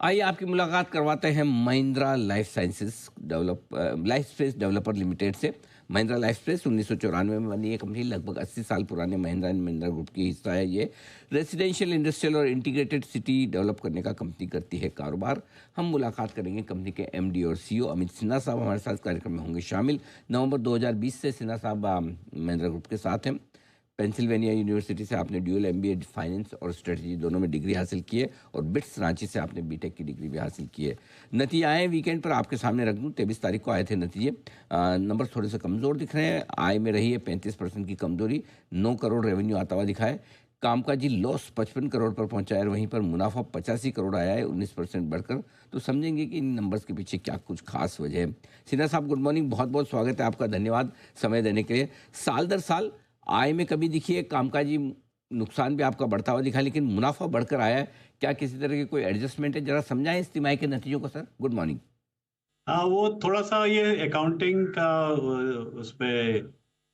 आइए आपकी मुलाकात करवाते हैं Mahindra life sciences life space developer limited से। महिंद्रा लाइफ स्पेस 1994 में बनी है कंपनी, लगभग 80 साल पुराने महिंद्रा एंड महिंद्रा ग्रुप की हिस्सा है ये। रेजिडेंशियल, इंडस्ट्रियल और इंटीग्रेटेड सिटी डेवलप करने का कंपनी करती है कारोबार। हम मुलाकात करेंगे कंपनी के एमडी और सीईओ अमित सिन्हा साहब हमारे साथ कार्यक्रम में होंगे शामिल। नवंबर 2020 से सिन्हा साहब महिंद्रा ग्रुप के साथ हैं। पेंसिल्वेनिया यूनिवर्सिटी से आपने ड्यूअल एमबीए फाइनेंस और स्ट्रेटजी दोनों में डिग्री हासिल की है और बिट्स रांची से आपने बीटेक की डिग्री भी हासिल की है। नतीजे आए वीकेंड पर आपके सामने रख दूं, 23 तारीख को आए थे नतीजे। नंबर थोड़े से कमज़ोर दिख रहे हैं। आय में रही है 35% की कमजोरी, 9 करोड़ रेवेन्यू आता हुआ दिखा है। कामकाजी लॉस 55 करोड़ पर पहुंचा है, वहीं पर मुनाफा 85 करोड़ आया है, 19% बढ़कर। तो समझेंगे कि इन नंबर्स के पीछे क्या कुछ खास वजह है। सिन्हा साहब, गुड मॉर्निंग, बहुत बहुत स्वागत है आपका, धन्यवाद समय देने के लिए। साल दर साल आय में कभी दिखिए, कामकाजी नुकसान भी आपका बढ़ता हुआ दिखा, लेकिन मुनाफा बढ़कर आया है। क्या किसी तरह की कोई एडजस्टमेंट है? जरा समझाएं इस तिमाही के नतीजों को सर। Good morning. हाँ, वो थोड़ा सा ये अकाउंटिंग का उस पे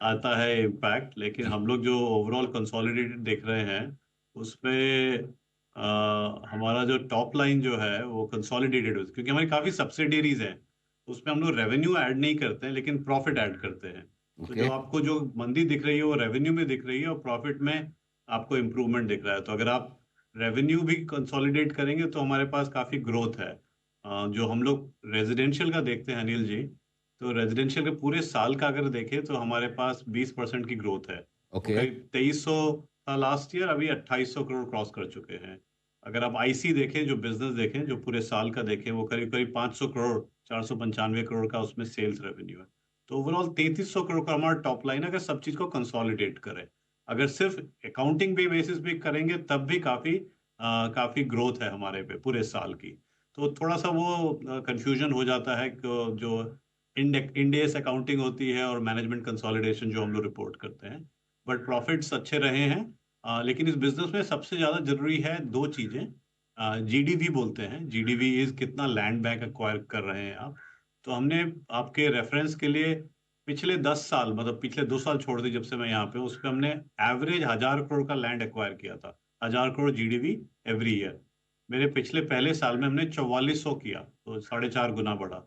आता है इम्पैक्ट, लेकिन जी। हम लोग जो ओवरऑल कंसोलिडेटेड देख रहे हैं उस पे हमारा जो टॉप लाइन जो है वो कंसोलिडेटेड, क्योंकि हमारी काफ़ी सब्सिडियरीज हैं। उसमें हम लोग रेवेन्यू ऐड नहीं करते हैं लेकिन प्रॉफिट ऐड करते हैं। तो ओके। जो मंदी दिख रही है वो रेवेन्यू में दिख रही है और प्रॉफिट में आपको इम्प्रूवमेंट दिख रहा है। तो अगर आप रेवेन्यू भी कंसोलिडेट करेंगे तो हमारे पास काफ़ी ग्रोथ है। जो हम लोग रेजिडेंशियल का देखते हैं अनिल जी, तो रेजिडेंशियल के पूरे साल का अगर देखें तो हमारे पास 20% की ग्रोथ है। वो ओके। करीब 2300 था लास्ट ईयर, अभी 2800 करोड़ क्रॉस कर चुके हैं। अगर आप आईसी देखें, जो बिजनेस देखें, जो पूरे साल का देखें, वो करीब करीब 500 करोड़, 495 करोड़ का उसमें सेल्स रेवेन्यू है। तो ओवरऑल 3300 करोड़ का हमारा टॉप लाइन है, अगर सब चीज को कंसोलिडेट करें। अगर सिर्फ अकाउंटिंग पे बेसिस भी करेंगे तब भी काफी ग्रोथ है हमारे पे पूरे साल की। तो थोड़ा सा वो कंफ्यूजन हो जाता है कि जो इंडेस अकाउंटिंग होती है और मैनेजमेंट कंसोलिडेशन जो हम लोग रिपोर्ट करते हैं। बट प्रॉफिट्स अच्छे रहे हैं। लेकिन इस बिजनेस में सबसे ज्यादा जरूरी है दो चीजें। जीडीवी बोलते हैं, जीडीवी इज कितना लैंड बैंक एक्वायर कर रहे हैं आप। तो हमने आपके रेफरेंस के लिए पिछले 10 साल, मतलब पिछले 2 साल छोड़ दी जब से मैं यहाँ पे हूँ, उस पर हमने एवरेज 1000 करोड़ का लैंड एक्वायर किया था। 1000 करोड़ जीडीवी एवरी ईयर। मेरे पिछले पहले साल में हमने 4400 किया, तो 4.5 गुना बढ़ा।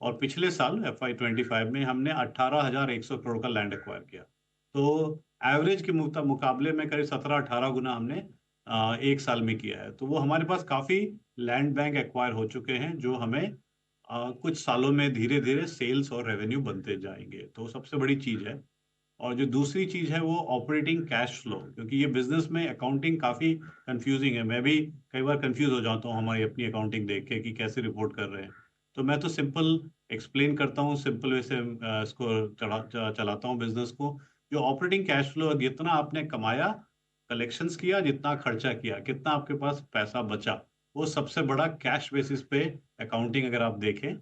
और पिछले साल FY25 में हमने 18,100 करोड़ का लैंड एक्वायर किया। तो एवरेज के मुकाबले में करीब 17-18 गुना हमने एक साल में किया है। तो वो हमारे पास काफी लैंड बैंक एक्वायर हो चुके हैं, जो हमें कुछ सालों में धीरे धीरे सेल्स और रेवेन्यू बनते जाएंगे। तो सबसे बड़ी चीज है। और जो दूसरी चीज है वो ऑपरेटिंग कैश फ्लो, क्योंकि ये बिजनेस में अकाउंटिंग काफी कंफ्यूजिंग है। मैं भी कई बार कंफ्यूज हो जाता हूँ हमारी अपनी अकाउंटिंग देख के कि कैसे रिपोर्ट कर रहे हैं। तो मैं तो सिंपल एक्सप्लेन करता हूँ, सिंपल वे से इसको चलाता हूँ बिजनेस को। जो ऑपरेटिंग कैश फ्लो, जितना आपने कमाया, कलेक्शंस किया, जितना खर्चा किया, कितना आपके पास पैसा बचा, वो सबसे बड़ा कैश बेसिस पे अकाउंटिंग अगर आप देखें।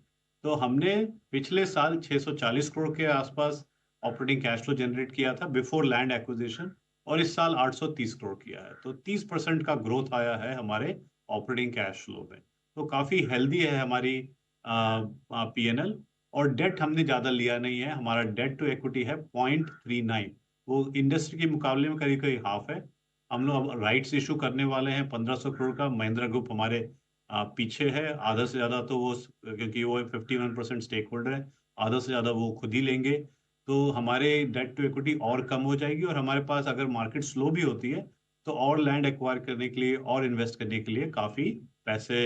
तो हमने पिछले साल 640 करोड़ के आसपास ऑपरेटिंग कैश फ्लो जनरेट किया था बिफोर लैंड एक्विजिशन, और इस साल 830 करोड़ किया है। तो 30% का ग्रोथ आया है हमारे ऑपरेटिंग कैश फ्लो में। तो काफी हेल्दी है हमारी पीएनएल। और डेट हमने ज्यादा लिया नहीं है, हमारा डेट टू इक्विटी है 0.39। वो इंडस्ट्री के मुकाबले में करीब करीब हाफ है। हम लोग अब राइट्स इशू करने वाले हैं 1500 करोड़ का। महिंद्रा ग्रुप हमारे पीछे है आधा से ज्यादा, तो वो क्योंकि वो 51% स्टेक होल्डर है, आधा से ज्यादा वो खुद ही लेंगे। तो हमारे डेट टू इक्विटी और कम हो जाएगी, और हमारे पास अगर मार्केट स्लो भी होती है तो और लैंड एक्वायर करने के लिए और इन्वेस्ट करने के लिए काफी पैसे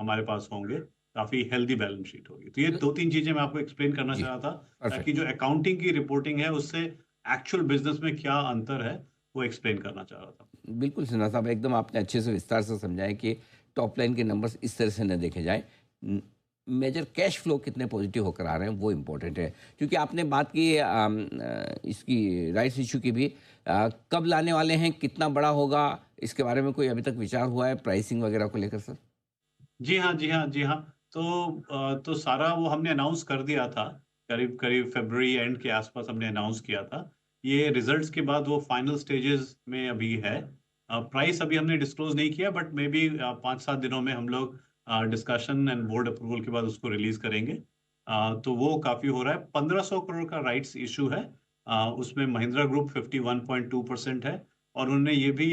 हमारे पास होंगे। काफी हेल्दी बैलेंस शीट होगी। तो ये दो तीन चीजें मैं आपको एक्सप्लेन करना जी। चाह रहा था, ताकि परफेक्ट। जो अकाउंटिंग की रिपोर्टिंग है उससे एक्चुअल बिजनेस में क्या अंतर है वो एक्सप्लेन करना चाह रहा था। बिल्कुल सिन्हा साहब, एकदम आपने अच्छे से विस्तार से समझाया कि टॉप लाइन के नंबर्स इस तरह से न देखे जाए। मेजर कैश फ्लो कितने पॉजिटिव होकर आ रहे हैं वो इम्पोर्टेंट है। क्योंकि आपने बात की इसकी राइट्स इशू की भी, कब लाने वाले हैं, कितना बड़ा होगा, इसके बारे में कोई अभी तक विचार हुआ है प्राइसिंग वगैरह को लेकर सर? जी हाँ, जी हाँ, जी हाँ। तो सारा वो हमने अनाउंस कर दिया था, करीब करीब फरवरी एंड के आसपास हमने अनाउंस किया था। ये रिजल्ट्स के बाद वो फाइनल स्टेजेस में अभी है। प्राइस अभी हमने डिस्क्लोज नहीं किया, बट मे बी 5-7 दिनों में हम लोग डिस्कशन एंड बोर्ड अप्रूवल के बाद उसको रिलीज करेंगे। तो वो काफी हो रहा है। 1500 करोड़ का राइट्स इशू है। उसमें महिंद्रा ग्रुप 51.2% है, और उन्होंने ये भी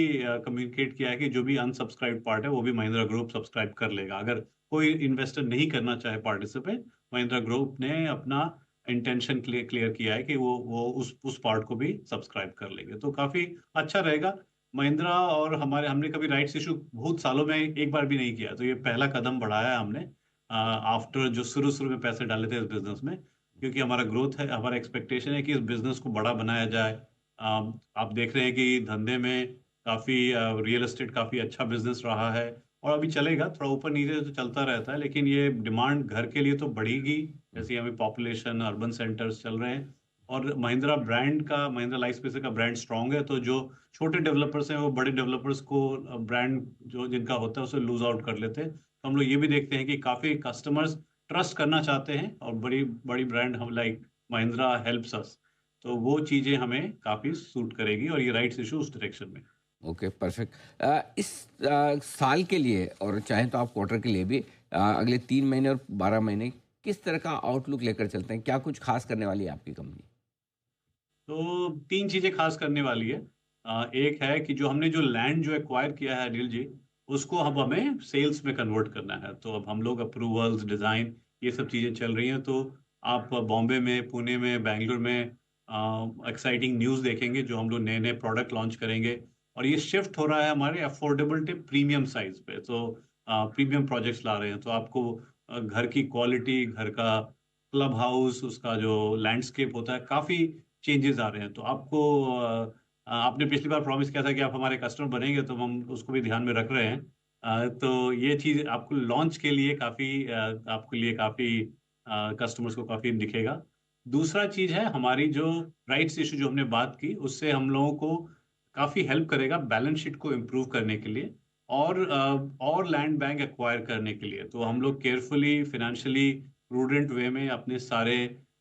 कम्युनिकेट किया है कि जो भी अनसब्सक्राइब्ड पार्ट है वो भी महिंद्रा ग्रुप सब्सक्राइब कर लेगा। अगर कोई इन्वेस्टर नहीं करना चाहे पार्टिसिपेट, महिंद्रा ग्रुप ने अपना इंटेंशन क्लियर किया है कि वो उस पार्ट को भी सब्सक्राइब कर लेंगे, तो काफी अच्छा रहेगा। महिंद्रा और हमने कभी राइट्स इशू बहुत सालों में एक बार भी नहीं किया, तो ये पहला कदम बढ़ाया है हमने आफ्टर जो शुरू शुरू में पैसे डाले थे इस बिजनेस में, क्योंकि हमारा ग्रोथ है, हमारा एक्सपेक्टेशन है कि इस बिजनेस को बड़ा बनाया जाए। आप देख रहे हैं कि धंधे में काफी रियल एस्टेट काफी अच्छा बिजनेस रहा है और अभी चलेगा, थोड़ा ऊपर नीचे तो चलता रहता है, लेकिन ये डिमांड घर के लिए तो बढ़ेगी, जैसे हमें पॉपुलेशन अर्बन सेंटर्स चल रहे हैं। और महिंद्रा लाइफ स्पेस का ब्रांड स्ट्रांग है, तो जो छोटे डेवलपर्स हैं वो बड़े डेवलपर्स को ब्रांड जो जिनका होता है उसे लूज आउट कर लेते हैं। तो हम लोग ये भी देखते हैं कि काफी कस्टमर्स ट्रस्ट करना चाहते हैं और बड़ी बड़ी ब्रांड हम लाइक महिंद्रा हेल्प्स अस, तो वो चीजें हमें काफी सूट करेगी और ये राइट्स इशू उस डायरेक्शन में। Okay, perfect. इस साल के लिए और चाहे तो आप क्वार्टर के लिए भी अगले 3 महीने और 12 महीने किस तरह का आउटलुक लेकर चलते हैं? क्या कुछ खास करने वाली है आपकी कंपनी? तो तीन चीजें खास करने वाली है। एक है कि जो हमने जो लैंड जो एक्वायर किया है अनिल जी, उसको अब हमें सेल्स में कन्वर्ट करना है। तो अब हम लोग अप्रूवल्स, डिजाइन, ये सब चीजें चल रही हैं। तो आप बॉम्बे में, पुणे में, बेंगलुरु में एक्साइटिंग न्यूज़ देखेंगे, जो हम लोग नए नए प्रोडक्ट लॉन्च करेंगे। और ये शिफ्ट हो रहा है हमारे अफोर्डेबिलिटी प्रीमियम साइज पे, तो प्रीमियम प्रोजेक्ट्स ला रहे हैं। तो आपको घर की क्वालिटी, घर का क्लब हाउस, उसका जो लैंडस्केप होता है, काफी चेंजेस आ रहे हैं। तो आपको आपने पिछली बार प्रॉमिस किया था कि आप हमारे कस्टमर बनेंगे, तो हम उसको भी ध्यान में रख रहे हैं। तो ये चीज आपको लॉन्च के लिए काफी कस्टमर्स को काफी दिखेगा। दूसरा चीज है हमारी जो राइट्स इशू जो हमने बात की, उससे हम लोगों को काफी हेल्प करेगा बैलेंस शीट को इम्प्रूव करने के लिए और लैंड बैंक एक्वायर करने के लिए। तो हम लोग केयरफुली फाइनेंशियली प्रूडेंट वे में अपने सारे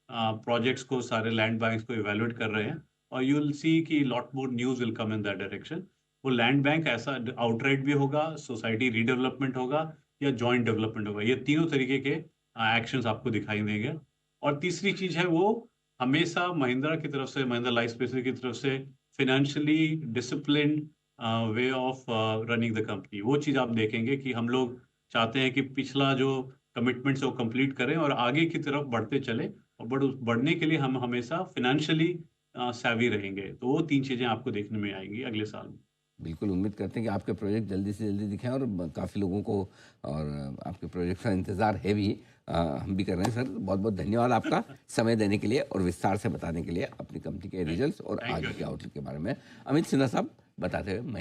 प्रोजेक्ट्स को, सारे लैंड बैंक्स को इवेलुएट कर रहे हैं। और यू विल सी कि lot more news will come in that direction. वो लैंड बैंक ऐसा आउटराइट भी होगा, सोसाइटी रीडेवलपमेंट होगा या जॉइंट डेवलपमेंट होगा, ये तीनों तरीके के एक्शंस आपको दिखाई देंगे। और तीसरी चीज है वो हमेशा महिंद्रा की तरफ से, महिंद्रा लाइफ स्पेस की तरफ से financially disciplined way of running the company. वो चीज आप देखेंगे कि हम लोग चाहते हैं कि पिछला जो कमिटमेंट्स है वो कंप्लीट करें और आगे की तरफ बढ़ते चले, और बढ़ने के लिए हम हमेशा फिनेंशियली savvy रहेंगे। तो वो तीन चीजें आपको देखने में आएंगी अगले साल में। बिल्कुल, उम्मीद करते हैं कि आपके प्रोजेक्ट जल्दी से जल्दी दिखें और काफ़ी लोगों को और आपके प्रोजेक्ट का इंतज़ार है भी। हम भी कर रहे हैं सर। बहुत बहुत धन्यवाद आपका समय देने के लिए और विस्तार से बताने के लिए अपनी कंपनी के रिजल्ट्स और थैंक यू आगे के अनिल। आउटलुक के बारे में। अमित सिन्हा साहब बताते हुए।